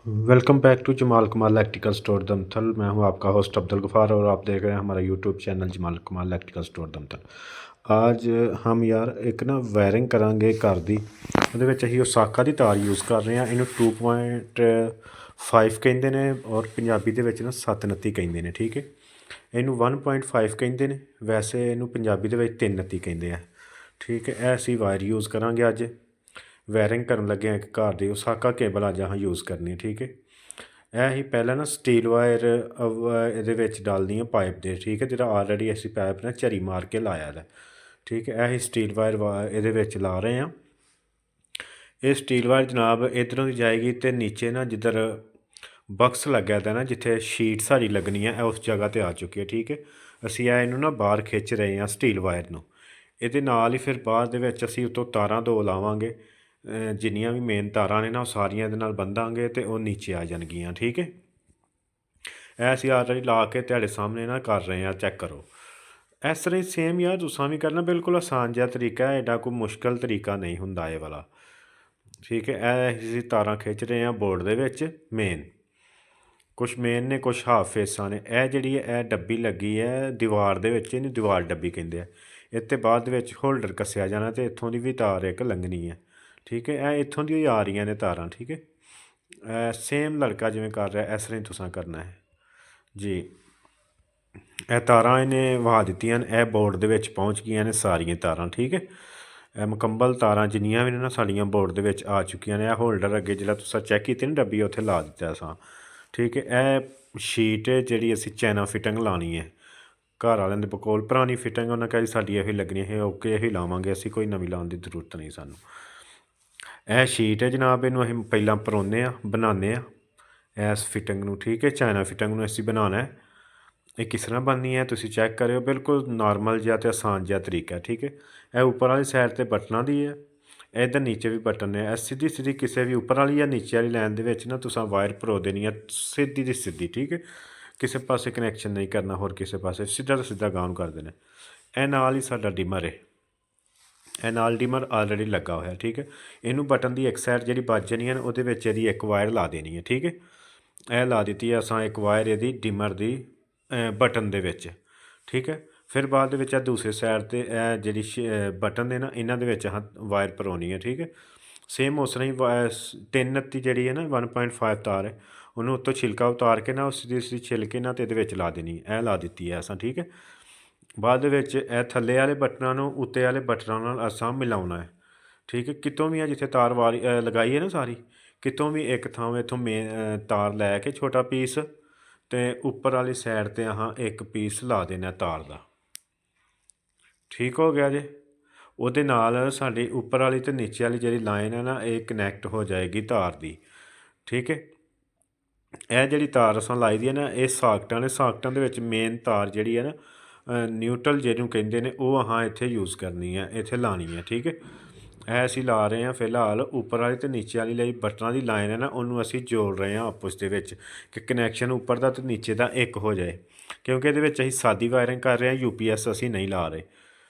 Welcome back to Jamal कमाल electrical store दमथल। मैं हूं आपका होस्ट अब्दुल गफ़ार और आप देख रहे हैं हमारा यूट्यूब चैनल जमाल कमाल इलेक्ट्रिकल स्टोर दमथल। आज हम यार एक ना वायरिंग करांगे घर दी। ਉਹਦੇ ਵਿੱਚ ਅਸੀਂ ओसाका ਦੀ ਤਾਰ ਯੂਜ਼ ਕਰ ਰਹੇ ਹਾਂ। ਇਹਨੂੰ 2.5 ਕਹਿੰਦੇ ਨੇ ਔਰ ਪੰਜਾਬੀ ਦੇ ਵਿੱਚ ਨਾ 729 ਕਹਿੰਦੇ ਨੇ। ਠੀਕ ਹੈ, ਇਹਨੂੰ 1.5 ਕਹਿੰਦੇ ਨੇ, ਵੈਸੇ ਇਹਨੂੰ ਪੰਜਾਬੀ ਦੇ ਵਿੱਚ 329 ਕਹਿੰਦੇ ਆ। ਠੀਕ ਹੈ, ਇਹ ਅਸੀਂ ਵਾਇਰ ਯੂਜ਼ ਕਰਾਂਗੇ ਅੱਜ। ਵਾਇਰਿੰਗ ਕਰਨ ਲੱਗੇ ਹਾਂ ਇੱਕ ਘਰ ਦੀ ओसाका ਕੇਬਲ ਅੱਜ ਅਸੀਂ ਯੂਜ਼ ਕਰਨੀ ਹੈ। ਠੀਕ ਹੈ, ਇਹ ਅਸੀਂ ਪਹਿਲਾਂ ਨਾ ਸਟੀਲ ਵਾਇਰ ਇਹਦੇ ਵਿੱਚ ਡਾਲਦੀ ਹਾਂ ਪਾਈਪ ਦੇ। ਠੀਕ ਹੈ, ਜਿਹੜਾ ਆਲਰੇਡੀ ਅਸੀਂ ਪਾਈਪ ਨਾਲ ਝਰੀ ਮਾਰ ਕੇ ਲਾਇਆ ਹੈ। ਠੀਕ ਹੈ, ਇਹ ਅਸੀਂ ਸਟੀਲ ਵਾਇਰ ਇਹਦੇ ਵਿੱਚ ਲਾ ਰਹੇ ਹਾਂ। ਇਹ ਸਟੀਲ ਵਾਇਰ ਜਨਾਬ ਇੱਧਰੋਂ ਦੀ ਜਾਏਗੀ ਅਤੇ ਨੀਚੇ ਨਾ ਜਿੱਧਰ ਬਕਸ ਲੱਗਿਆ ਤਾਂ ਨਾ ਜਿੱਥੇ ਸ਼ੀਟ ਸਾਡੀ ਲੱਗਣੀ ਹੈ ਉਸ ਜਗ੍ਹਾ 'ਤੇ ਆ ਚੁੱਕੀ ਹੈ। ਠੀਕ ਹੈ, ਅਸੀਂ ਇਹਨੂੰ ਨਾ ਬਾਹਰ ਖਿੱਚ ਰਹੇ ਹਾਂ ਸਟੀਲ ਵਾਇਰ ਨੂੰ। ਇਹਦੇ ਨਾਲ ਹੀ ਫਿਰ ਬਾਅਦ ਦੇ ਵਿੱਚ ਅਸੀਂ ਉੱਤੋਂ ਤਾਰਾਂ ਦੋ ਲਾਵਾਂਗੇ। ਜਿੰਨੀਆਂ ਵੀ ਮੇਨ ਤਾਰਾਂ ਨੇ ਨਾ ਉਹ ਸਾਰੀਆਂ ਇਹਦੇ ਨਾਲ ਬੰਦਾਂਗੇ ਅਤੇ ਉਹ ਨੀਚੇ ਆ ਜਾਣਗੀਆਂ। ਠੀਕ ਹੈ, ਇਹ ਅਸੀਂ ਆਲਰੇਡੀ ਲਾ ਕੇ ਤੁਹਾਡੇ ਸਾਹਮਣੇ ਨਾ ਕਰ ਰਹੇ ਹਾਂ, ਚੈੱਕ ਕਰੋ। ਇਸ ਤਰ੍ਹਾਂ ਹੀ ਸੇਮ ਯਾਰ ਤੁਸੀਂ ਵੀ ਕਰਨਾ, ਬਿਲਕੁਲ ਆਸਾਨ ਜਿਹਾ ਤਰੀਕਾ ਹੈ, ਐਡਾ ਕੋਈ ਮੁਸ਼ਕਿਲ ਤਰੀਕਾ ਨਹੀਂ ਹੁੰਦਾ ਇਹ ਵਾਲਾ। ਠੀਕ ਹੈ, ਇਹ ਅਸੀਂ ਤਾਰਾਂ ਖਿੱਚ ਰਹੇ ਹਾਂ ਬੋਰਡ ਦੇ ਵਿੱਚ ਮੇਨ। ਕੁਛ ਮੇਨ ਨੇ, ਕੁਛ ਹਾਫ ਫੇਸਾਂ ਨੇ। ਇਹ ਜਿਹੜੀ ਹੈ ਇਹ ਡੱਬੀ ਲੱਗੀ ਹੈ ਦੀਵਾਰ ਦੇ ਵਿੱਚ, ਇਹਨੂੰ ਦੀਵਾਰ ਡੱਬੀ ਕਹਿੰਦੇ ਆ। ਇੱਥੇ ਬਾਅਦ ਦੇ ਵਿੱਚ ਹੋਲਡਰ ਕੱਸਿਆ ਜਾਣਾ ਅਤੇ ਇੱਥੋਂ ਦੀ ਵੀ ਤਾਰ ਇੱਕ ਲੰਘਣੀ ਹੈ। ਠੀਕ ਹੈ, ਇਹ ਇੱਥੋਂ ਦੀ ਹੀ ਆ ਰਹੀਆਂ ਨੇ ਤਾਰਾਂ। ਠੀਕ ਹੈ, ਸੇਮ ਲੜਕਾ ਜਿਵੇਂ ਕਰ ਰਿਹਾ ਇਸ ਤਰ੍ਹਾਂ ਹੀ ਤੁਸੀਂ ਕਰਨਾ ਹੈ ਜੀ। ਇਹ ਤਾਰਾਂ ਇਹਨੇ ਵਹਾ ਦਿੱਤੀਆਂ ਨੇ, ਇਹ ਬੋਰਡ ਦੇ ਵਿੱਚ ਪਹੁੰਚ ਗਈਆਂ ਨੇ ਸਾਰੀਆਂ ਤਾਰਾਂ। ਠੀਕ ਹੈ, ਇਹ ਮੁਕੰਮਲ ਤਾਰਾਂ ਜਿੰਨੀਆਂ ਵੀ ਨੇ ਨਾ ਸਾਡੀਆਂ ਬੋਰਡ ਦੇ ਵਿੱਚ ਆ ਚੁੱਕੀਆਂ ਨੇ। ਇਹ ਹੋਲਡਰ ਅੱਗੇ ਜਿਹੜਾ ਤੁਸੀਂ ਚੈੱਕ ਕੀਤੀ ਨਾ ਡੱਬੀ ਉੱਥੇ ਲਾ ਦਿੱਤਾ ਸਾਂ। ਠੀਕ ਹੈ, ਇਹ ਸ਼ੀਟ ਜਿਹੜੀ ਅਸੀਂ ਚਾਈਨਾ ਫਿਟਿੰਗ ਲਾਉਣੀ ਹੈ। ਘਰ ਵਾਲਿਆਂ ਦੇ ਕੋਲ ਪੁਰਾਣੀ ਫਿਟਿੰਗ ਉਹਨਾਂ ਕਹੀ ਸਾਡੀ ਇਹੀ ਲੱਗਣੀ ਹੈ, ਓਕੇ ਇਹੀ ਲਾਵਾਂਗੇ ਅਸੀਂ, ਕੋਈ ਨਵੀਂ ਲਾਉਣ ਦੀ ਜ਼ਰੂਰਤ ਨਹੀਂ ਸਾਨੂੰ। ਇਹ ਸ਼ੀਟ ਹੈ ਜਨਾਬ, ਇਹਨੂੰ ਅਸੀਂ ਪਹਿਲਾਂ ਪਰੋਨੇ ਆ ਬਣਾਉਂਦੇ ਹਾਂ ਇਸ ਫਿਟਿੰਗ ਨੂੰ। ਠੀਕ ਹੈ, ਚਾਈਨਾ ਫਿਟਿੰਗ ਨੂੰ ਅਸੀਂ ਬਣਾਉਣਾ ਹੈ। ਇਹ ਕਿਸ ਤਰ੍ਹਾਂ ਬਣਨੀ ਹੈ ਤੁਸੀਂ ਚੈੱਕ ਕਰਿਓ, ਬਿਲਕੁਲ ਨਾਰਮਲ ਜਿਹਾ ਅਤੇ ਆਸਾਨ ਜਿਹਾ ਤਰੀਕਾ। ਠੀਕ ਹੈ, ਇਹ ਉੱਪਰ ਵਾਲੀ ਸਾਈਡ 'ਤੇ ਬਟਨਾਂ ਦੀ ਹੈ, ਇੱਧਰ ਨੀਚੇ ਵੀ ਬਟਨ ਨੇ। ਇਹ ਸਿੱਧੀ ਸਿੱਧੀ ਕਿਸੇ ਵੀ ਉੱਪਰ ਵਾਲੀ ਜਾਂ ਨੀਚੇ ਵਾਲੀ ਲਾਈਨ ਦੇ ਵਿੱਚ ਨਾ ਤੁਸੀਂ ਵਾਇਰ ਪਰੋ ਦੇਣੀ ਹੈ ਸਿੱਧੀ ਦੀ ਸਿੱਧੀ। ਠੀਕ ਹੈ, ਕਿਸੇ ਪਾਸੇ ਕਨੈਕਸ਼ਨ ਨਹੀਂ ਕਰਨਾ, ਹੋਰ ਕਿਸੇ ਪਾਸੇ ਸਿੱਧਾ ਤੋਂ ਸਿੱਧਾ ਗਾਉਨ ਕਰ ਦੇਣਾ। ਇਹ ਨਾਲ ਹੀ ਸਾਡਾ ਡਿਮਰ ਹੈ, ਇਹ ਨਾਲ ਡਿਮਰ ਆਲਰੇਡੀ ਲੱਗਾ ਹੋਇਆ। ਠੀਕ ਹੈ, ਇਹਨੂੰ ਬਟਨ ਦੀ ਇੱਕ ਸਾਈਡ ਜਿਹੜੀ ਵੱਜ ਜਾਣੀ ਹੈ ਉਹਦੇ ਵਿੱਚ ਇਹਦੀ ਇੱਕ ਵਾਇਰ ਲਾ ਦੇਣੀ ਹੈ। ਠੀਕ ਹੈ, ਇਹ ਲਾ ਦਿੱਤੀ ਹੈ ਅਸਾਂ ਇੱਕ ਵਾਇਰ ਇਹਦੀ ਡਿਮਰ ਦੀ ਬਟਨ ਦੇ ਵਿੱਚ। ਠੀਕ ਹੈ, ਫਿਰ ਬਾਅਦ ਦੇ ਵਿੱਚ ਇਹ ਦੂਸਰੇ ਸਾਈਡ 'ਤੇ ਇਹ ਜਿਹੜੀ ਬਟਨ ਨੇ ਨਾ ਇਹਨਾਂ ਦੇ ਵਿੱਚ ਵਾਇਰ ਪਰੋਣੀ ਹੈ। ਠੀਕ ਹੈ, ਸੇਮ ਉਸ ਤਰ੍ਹਾਂ ਹੀ 329 ਜਿਹੜੀ ਹੈ ਨਾ 1.5 ਤਾਰ ਹੈ, ਉਹਨੂੰ ਉੱਤੋਂ ਛਿਲਕਾ ਉਤਾਰ ਕੇ ਨਾ ਉਸ ਦੀ ਛਿਲਕੇ ਨਾ ਅਤੇ ਇਹਦੇ ਵਿੱਚ ਲਾ ਦੇਣੀ, ਇਹ ਲਾ ਦਿੱਤੀ ਹੈ ਅਸਾਂ। ਠੀਕ ਹੈ, ਬਾਅਦ ਦੇ ਵਿੱਚ ਇਹ ਥੱਲੇ ਵਾਲੇ ਬਟਨਾਂ ਨੂੰ ਉੱਤੇ ਵਾਲੇ ਬਟਨਾਂ ਨਾਲ ਅਸਾਂ ਮਿਲਾਉਣਾ ਹੈ। ਠੀਕ ਹੈ, ਕਿਤੋਂ ਵੀ ਆ ਜਿੱਥੇ ਤਾਰ ਵਾਰੀ ਲਗਾਈ ਹੈ ਨਾ ਸਾਰੀ, ਕਿਤੋਂ ਵੀ ਇੱਕ ਥਾਂ ਇੱਥੋਂ ਤਾਰ ਲੈ ਕੇ ਛੋਟਾ ਪੀਸ ਅਤੇ ਉੱਪਰ ਵਾਲੀ ਸਾਈਡ 'ਤੇ ਇੱਕ ਪੀਸ ਲਾ ਦੇਣਾ ਤਾਰ ਦਾ। ਠੀਕ ਹੋ ਗਿਆ ਜੇ, ਉਹਦੇ ਨਾਲ ਸਾਡੀ ਉੱਪਰ ਵਾਲੀ ਅਤੇ ਨੀਚੇ ਵਾਲੀ ਜਿਹੜੀ ਲਾਈਨ ਹੈ ਨਾ ਇਹ ਕਨੈਕਟ ਹੋ ਜਾਏਗੀ ਤਾਰ ਦੀ। ਠੀਕ ਹੈ, ਇਹ ਜਿਹੜੀ ਤਾਰ ਅਸਾਂ ਲਾਈ ਦੀ ਹੈ ਨਾ ਇਹ ਸਾਕਟਾਂ ਨੇ, ਸਾਕਟਾਂ ਦੇ ਵਿੱਚ ਮੇਨ ਤਾਰ ਜਿਹੜੀ ਹੈ ਨਾ ਨਿਊਟਰਲ ਜਿਹਨੂੰ ਕਹਿੰਦੇ ਨੇ ਉਹ ਇੱਥੇ ਯੂਜ਼ ਕਰਨੀ ਹੈ, ਇੱਥੇ ਲਾਉਣੀ ਹੈ। ਠੀਕ ਹੈ, ਇਹ ਅਸੀਂ ਲਾ ਰਹੇ ਹਾਂ ਫਿਲਹਾਲ ਉੱਪਰ ਵਾਲੀ ਅਤੇ ਨੀਚੇ ਵਾਲੀ ਲਈ ਬਟਨਾਂ ਦੀ ਲਾਈਨ ਹੈ ਨਾ ਉਹਨੂੰ ਅਸੀਂ ਜੋੜ ਰਹੇ ਹਾਂ ਆਪਸ ਦੇ ਵਿੱਚ ਕਿ ਕਨੈਕਸ਼ਨ ਉੱਪਰ ਦਾ ਅਤੇ ਨੀਚੇ ਦਾ ਇੱਕ ਹੋ ਜਾਏ, ਕਿਉਂਕਿ ਇਹਦੇ ਵਿੱਚ ਅਸੀਂ ਸਾਦੀ ਵਾਇਰਿੰਗ ਕਰ ਰਹੇ ਹਾਂ, UPS ਅਸੀਂ ਨਹੀਂ ਲਾ ਰਹੇ।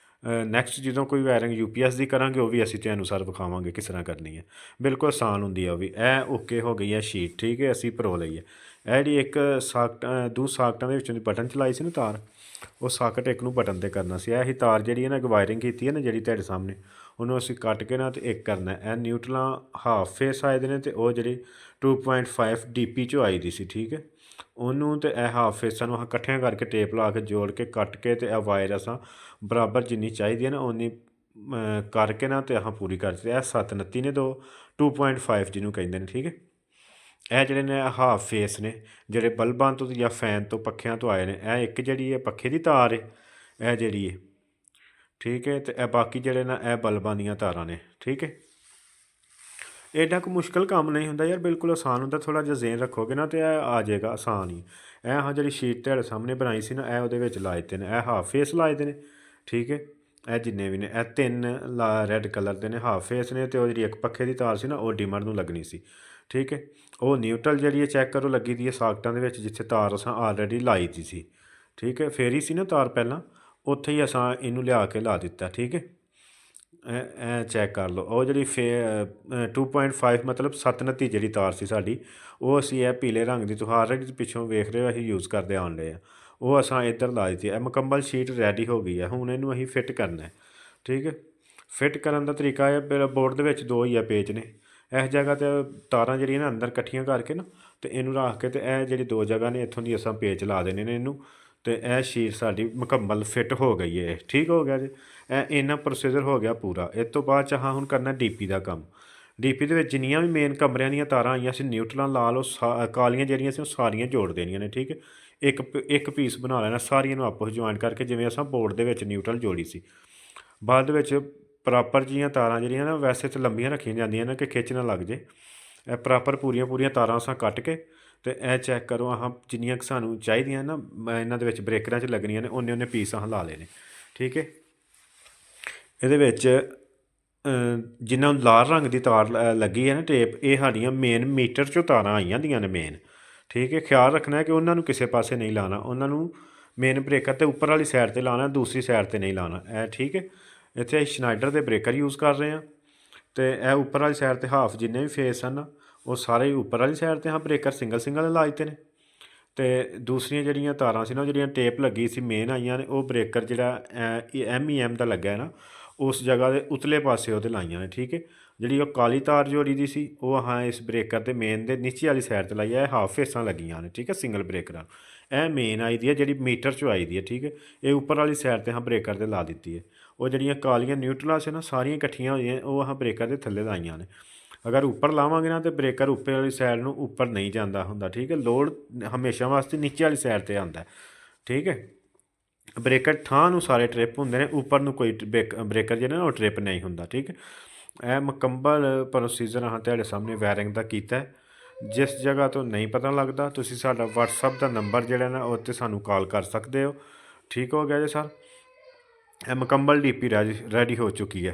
ਨੈਕਸਟ ਜਦੋਂ ਕੋਈ ਵਾਇਰਿੰਗ UPS ਦੀ ਕਰਾਂਗੇ ਉਹ ਵੀ ਅਸੀਂ ਤੁਹਾਨੂੰ ਸਰ ਵਿਖਾਵਾਂਗੇ ਕਿਸ ਤਰ੍ਹਾਂ ਕਰਨੀ ਹੈ, ਬਿਲਕੁਲ ਆਸਾਨ ਹੁੰਦੀ ਹੈ ਉਹ ਵੀ। ਇਹ ਓਕੇ ਹੋ ਗਈ ਹੈ ਸ਼ੀਟ। ਠੀਕ ਹੈ, ਅਸੀਂ ਪਰੋ ਲਈ ਹੈ। ਇਹ ਜਿਹੜੀ ਇੱਕ ਸਾਕਟ ਸਾਕਟਾਂ ਦੇ ਵਿੱਚੋਂ ਦੀ ਬਟਨ ਚਲਾਈ ਸੀ ਨਾ ਤਾਰ, ਉਹ ਸਾਕਟ ਇੱਕ ਨੂੰ ਬਟਨ 'ਤੇ ਕਰਨਾ ਸੀ। ਇਹ ਤਾਰ ਜਿਹੜੀ ਹੈ ਨਾ ਵਾਇਰਿੰਗ ਕੀਤੀ ਹੈ ਨਾ ਜਿਹੜੀ ਤੁਹਾਡੇ ਸਾਹਮਣੇ, ਉਹਨੂੰ ਅਸੀਂ ਕੱਟ ਕੇ ਨਾ ਅਤੇ ਇੱਕ ਕਰਨਾ। ਇਹ ਨਿਊਟਰਲਾਂ ਹਾਫ ਫੇਸ ਆਏ ਦੇ ਨੇ ਅਤੇ ਉਹ ਜਿਹੜੀ 2.5 DP 'ਚੋਂ ਆਈ ਦੀ ਸੀ। ਠੀਕ ਹੈ, ਉਹਨੂੰ ਅਤੇ ਇਹ ਹਾਫ ਫੇਸਾਂ ਨੂੰ ਇਕੱਠਿਆਂ ਕਰਕੇ ਟੇਪ ਲਾ ਕੇ ਜੋੜ ਕੇ ਕੱਟ ਕੇ ਅਤੇ ਇਹ ਵਾਇਰ ਅਸਾਂ ਬਰਾਬਰ ਜਿੰਨੀ ਚਾਹੀਦੀ ਹੈ ਨਾ ਓਨੀ ਕਰਕੇ ਨਾ ਅਤੇ ਪੂਰੀ ਕਰ ਦਿੱਤੀ। ਇਹ 729 ਨੇ 2.5 ਜਿਹਨੂੰ ਕਹਿੰਦੇ ਨੇ। ਠੀਕ ਹੈ, ਇਹ ਜਿਹੜੇ ਨੇ ਹਾਫ ਫੇਸ ਨੇ ਜਿਹੜੇ ਬਲਬਾਂ ਤੋਂ ਜਾਂ ਫੈਨ ਤੋਂ ਪੱਖਿਆਂ ਤੋਂ ਆਏ ਨੇ। ਇਹ ਇੱਕ ਜਿਹੜੀ ਹੈ ਪੱਖੇ ਦੀ ਤਾਰ ਹੈ ਇਹ ਜਿਹੜੀ ਹੈ। ਠੀਕ ਹੈ, ਅਤੇ ਇਹ ਬਾਕੀ ਜਿਹੜੇ ਨਾ ਇਹ ਬਲਬਾਂ ਦੀਆਂ ਤਾਰਾਂ ਨੇ। ਠੀਕ ਹੈ, ਐਡਾ ਕੋਈ ਮੁਸ਼ਕਿਲ ਕੰਮ ਨਹੀਂ ਹੁੰਦਾ ਯਾਰ, ਬਿਲਕੁਲ ਆਸਾਨ ਹੁੰਦਾ। ਥੋੜ੍ਹਾ ਜਿਹਾ ਜ਼ੇਨ ਰੱਖੋਗੇ ਨਾ ਅਤੇ ਇਹ ਆ ਜਾਏਗਾ ਆਸਾਨ ਹੀ। ਇਹ ਜਿਹੜੀ ਸ਼ੀਟ ਤੁਹਾਡੇ ਸਾਹਮਣੇ ਬਣਾਈ ਸੀ ਨਾ ਇਹ ਉਹਦੇ ਵਿੱਚ ਲਾਏ ਦੇ ਨੇ, ਇਹ ਹਾਫ ਫੇਸ ਲਾਏ ਦੇ ਨੇ। ਠੀਕ ਹੈ, ਇਹ ਜਿੰਨੇ ਵੀ ਨੇ ਇਹ 3 ਰੈੱਡ ਕਲਰ ਦੇ ਨੇ ਹਾਫ ਫੇਸ ਨੇ, ਅਤੇ ਉਹ ਜਿਹੜੀ ਇੱਕ ਪੱਖੇ ਦੀ ਤਾਰ ਸੀ ਨਾ ਉਹ ਡਿਮਰ ਨੂੰ ਲੱਗਣੀ ਸੀ। ਠੀਕ ਹੈ, ਉਹ ਨਿਊਟਰਲ ਜਿਹੜੀ ਹੈ ਚੈੱਕ ਕਰੋ ਲੱਗੀ ਦੀ ਹੈ ਸਾਕਟਾਂ ਦੇ ਵਿੱਚ ਜਿੱਥੇ ਤਾਰ ਅਸਾਂ ਆਲਰੇਡੀ ਲਾਈ ਦੀ ਸੀ। ਠੀਕ ਹੈ, ਫੇਰੀ ਸੀ ਨਾ ਤਾਰ ਪਹਿਲਾਂ, ਉੱਥੇ ਹੀ ਅਸਾਂ ਇਹਨੂੰ ਲਿਆ ਕੇ ਲਾ ਦਿੱਤਾ। ਠੀਕ ਹੈ, ਇਹ ਚੈੱਕ ਕਰ ਲਓ। ਉਹ ਜਿਹੜੀ 2.5 ਮਤਲਬ 7 29 ਜਿਹੜੀ ਤਾਰ ਸੀ ਸਾਡੀ, ਉਹ ਅਸੀਂ ਇਹ ਪੀਲੇ ਰੰਗ ਦੀ ਤੁਹਾਰ ਜਿਹੜੀ ਪਿੱਛੋਂ ਵੇਖ ਰਹੇ ਹੋ ਅਸੀਂ ਯੂਜ਼ ਕਰਦੇ ਆਉਣ ਡਏ ਆ, ਉਹ ਅਸਾਂ ਇੱਧਰ ਲਾ ਦਿੱਤੀ। ਇਹ ਮੁਕੰਮਲ ਸ਼ੀਟ ਰੈਡੀ ਹੋ ਗਈ ਹੈ। ਹੁਣ ਇਹਨੂੰ ਅਸੀਂ ਫਿੱਟ ਕਰਨਾ ਹੈ। ਠੀਕ ਹੈ, ਫਿੱਟ ਕਰਨ ਦਾ ਤਰੀਕਾ ਹੈ, ਮੇਰਾ ਬੋਰਡ ਦੇ ਵਿੱਚ 2 ਹੀ ਆ ਪੇਚ ਨੇ। ਇਸ ਜਗ੍ਹਾ 'ਤੇ ਤਾਰਾਂ ਜਿਹੜੀਆਂ ਨਾ ਅੰਦਰ ਇਕੱਠੀਆਂ ਕਰਕੇ ਨਾ ਅਤੇ ਇਹਨੂੰ ਰੱਖ ਕੇ, ਅਤੇ ਇਹ ਜਿਹੜੀ 2 ਜਗ੍ਹਾ ਨੇ ਇੱਥੋਂ ਦੀ ਅਸਾਂ ਪੇਚ ਲਾ ਦੇਣੇ ਨੇ ਇਹਨੂੰ, ਅਤੇ ਇਹ ਸ਼ੀਟ ਸਾਡੀ ਮੁਕੰਮਲ ਫਿੱਟ ਹੋ ਗਈ ਹੈ। ਠੀਕ ਹੋ ਗਿਆ ਜੀ। ਇਹ ਇੰਨਾ ਪ੍ਰੋਸੀਜਰ ਹੋ ਗਿਆ ਪੂਰਾ। ਇਸ ਤੋਂ ਬਾਅਦ 'ਚ ਹੁਣ ਕਰਨਾ ਡੀਪੀ ਦਾ ਕੰਮ। ਡੀਪੀ ਦੇ ਵਿੱਚ ਜਿੰਨੀਆਂ ਵੀ ਮੇਨ ਕਮਰਿਆਂ ਦੀਆਂ ਤਾਰਾਂ ਆਈਆਂ ਸੀ, ਨਿਊਟਰਲਾਂ ਲਾ ਲਓ, ਕਾਲੀਆਂ ਜਿਹੜੀਆਂ ਸੀ ਉਹ ਸਾਰੀਆਂ ਜੋੜ ਦੇਣੀਆਂ ਨੇ। ਠੀਕ ਹੈ, ਇੱਕ ਪੀਸ ਬਣਾ ਲੈਣਾ ਸਾਰੀਆਂ ਨੂੰ ਆਪਸ ਜੁਆਇਨ ਕਰਕੇ, ਜਿਵੇਂ ਅਸਾਂ ਬੋਰਡ ਦੇ ਵਿੱਚ ਨਿਊਟਰਲ ਜੋੜੀ ਸੀ। ਬਾਅਦ ਵਿੱਚ ਪ੍ਰੋਪਰ ਜਿਹੀਆਂ ਤਾਰਾਂ ਜਿਹੜੀਆਂ ਨਾ, ਵੈਸੇ ਤਾਂ ਲੰਬੀਆਂ ਰੱਖੀਆਂ ਜਾਂਦੀਆਂ ਨੇ ਕਿ ਖਿੱਚ ਨਾ ਲੱਗ ਜੇ। ਇਹ ਪ੍ਰੋਪਰ ਪੂਰੀਆਂ ਤਾਰਾਂ ਅਸਾਂ ਕੱਟ ਕੇ, ਅਤੇ ਇਹ ਚੈੱਕ ਕਰੋ ਜਿੰਨੀਆਂ ਕੁ ਸਾਨੂੰ ਚਾਹੀਦੀਆਂ ਨਾ ਇਹਨਾਂ ਦੇ ਵਿੱਚ ਬ੍ਰੇਕਰਾਂ 'ਚ ਲੱਗਣੀਆਂ ਨੇ, ਉਹਨੇ ਪੀਸ ਲਾ ਲਏ ਨੇ। ਠੀਕ ਹੈ, ਇਹਦੇ ਵਿੱਚ ਜਿੰਨਾ ਲਾਲ ਰੰਗ ਦੀ ਤਾਰ ਲੱਗੀ ਹੈ ਨਾ ਟੇਪ, ਇਹ ਸਾਡੀਆਂ ਮੇਨ ਮੀਟਰ 'ਚੋਂ ਤਾਰਾਂ ਆਈਆਂ ਦੀਆਂ ਨੇ ਮੇਨ। ਠੀਕ ਹੈ, ਖਿਆਲ ਰੱਖਣਾ ਕਿ ਉਹਨਾਂ ਨੂੰ ਕਿਸੇ ਪਾਸੇ ਨਹੀਂ ਲਾਉਣਾ, ਉਹਨਾਂ ਨੂੰ ਮੇਨ ਬ੍ਰੇਕਰ 'ਤੇ ਉੱਪਰ ਵਾਲੀ ਸਾਈਡ 'ਤੇ ਲਾਉਣਾ, ਦੂਸਰੀ ਸਾਈਡ 'ਤੇ ਨਹੀਂ ਲਾਉਣਾ। ਇਹ ਠੀਕ ਹੈ, ਇੱਥੇ ਅਸੀਂ ਸ਼ਨਾਈਡਰ ਦੇ ਬ੍ਰੇਕਰ ਯੂਜ਼ ਕਰ ਰਹੇ ਹਾਂ, ਅਤੇ ਇਹ ਉੱਪਰ ਵਾਲੀ ਸਾਈਡ 'ਤੇ ਹਾਫ ਜਿੰਨੇ ਵੀ ਫੇਸ ਹਨ ਉਹ ਸਾਰੇ ਉੱਪਰ ਵਾਲੀ ਸਾਈਡ 'ਤੇ ਬ੍ਰੇਕਰ ਸਿੰਗਲ ਲਾ ਦਿੱਤੇ ਨੇ। ਅਤੇ ਦੂਸਰੀਆਂ ਜਿਹੜੀਆਂ ਤਾਰਾਂ ਸੀ ਨਾ, ਜਿਹੜੀਆਂ ਟੇਪ ਲੱਗੀ ਸੀ ਮੇਨ ਆਈਆਂ ਨੇ, ਉਹ ਬ੍ਰੇਕਰ ਜਿਹੜਾ MEM ਦਾ ਲੱਗਾ ਹੈ ਨਾ, ਉਸ ਜਗ੍ਹਾ ਦੇ ਉਤਲੇ ਪਾਸੇ ਉਹਦੇ ਲਾਈਆਂ ਨੇ। ਠੀਕ ਹੈ, ਜਿਹੜੀ ਉਹ ਕਾਲੀ ਤਾਰ ਜੋੜੀ ਦੀ ਸੀ ਉਹ ਇਸ ਬ੍ਰੇਕਰ ਦੇ ਮੇਨ ਦੇ ਨੀਚੇ ਵਾਲੀ ਸਾਈਡ 'ਤੇ ਲਾਈ ਹੈ। ਇਹ ਹਾਫ ਫੇਸਾਂ ਲੱਗੀਆਂ ਨੇ। ਠੀਕ ਹੈ, ਸਿੰਗਲ ਬ੍ਰੇਕਰਾਂ। ਇਹ ਮੇਨ ਆਈ ਦੀ ਹੈ ਜਿਹੜੀ ਮੀਟਰ 'ਚੋਂ ਆਈ ਦੀ ਹੈ। ਠੀਕ ਹੈ, ਇਹ ਉੱਪਰ ਵਾਲੀ ਸਾਈਡ 'ਤੇ ਬ੍ਰੇਕਰ 'ਤੇ ਲਾ ਦਿੱਤੀ ਹੈ। ਉਹ ਜਿਹੜੀਆਂ ਕਾਲੀਆਂ ਨਿਊਟਰਲਾਂ ਸੀ ਨਾ, ਸਾਰੀਆਂ ਇਕੱਠੀਆਂ ਹੋਈਆਂ, ਉਹ ਬ੍ਰੇਕਰ ਦੇ ਥੱਲੇ ਲਾਈਆਂ ਨੇ। ਅਗਰ ਉੱਪਰ ਲਾਵਾਂਗੇ ਨਾ, ਤਾਂ ਬ੍ਰੇਕਰ ਉੱਪਰ ਵਾਲੀ ਸਾਈਡ ਨੂੰ ਉੱਪਰ ਨਹੀਂ ਜਾਂਦਾ ਹੁੰਦਾ। ਠੀਕ ਹੈ, ਲੋਡ ਹਮੇਸ਼ਾ ਵਾਸਤੇ ਨੀਚੇ ਵਾਲੀ ਸਾਈਡ 'ਤੇ ਆਉਂਦਾ। ਠੀਕ ਹੈ, ਬ੍ਰੇਕਰ ਥਾਂ ਨੂੰ ਸਾਰੇ ਟ੍ਰਿਪ ਹੁੰਦੇ ਨੇ, ਉੱਪਰ ਨੂੰ ਕੋਈ ਬ੍ਰੇਕਰ ਜਿਹੜਾ ਨਾ ਉਹ ਟ੍ਰਿਪ ਨਹੀਂ ਹੁੰਦਾ। ਠੀਕ ਹੈ, ਇਹ ਮੁਕੰਮਲ ਪ੍ਰੋਸੀਜਰ ਤੁਹਾਡੇ ਸਾਹਮਣੇ ਵਾਇਰਿੰਗ ਦਾ ਕੀਤਾ। ਜਿਸ ਜਗ੍ਹਾ ਤੋਂ ਨਹੀਂ ਪਤਾ ਲੱਗਦਾ, ਤੁਸੀਂ ਸਾਡਾ WhatsApp ਦਾ ਨੰਬਰ ਜਿਹੜਾ ਨਾ ਉਹ 'ਤੇ ਸਾਨੂੰ ਕਾਲ ਕਰ ਸਕਦੇ ਹੋ। ਠੀਕ ਹੋ ਗਿਆ ਜੀ ਸਰ। ਇਹ ਮੁਕੰਮਲ ਡੀਪੀ ਰੈਡੀ ਹੋ ਚੁੱਕੀ ਹੈ।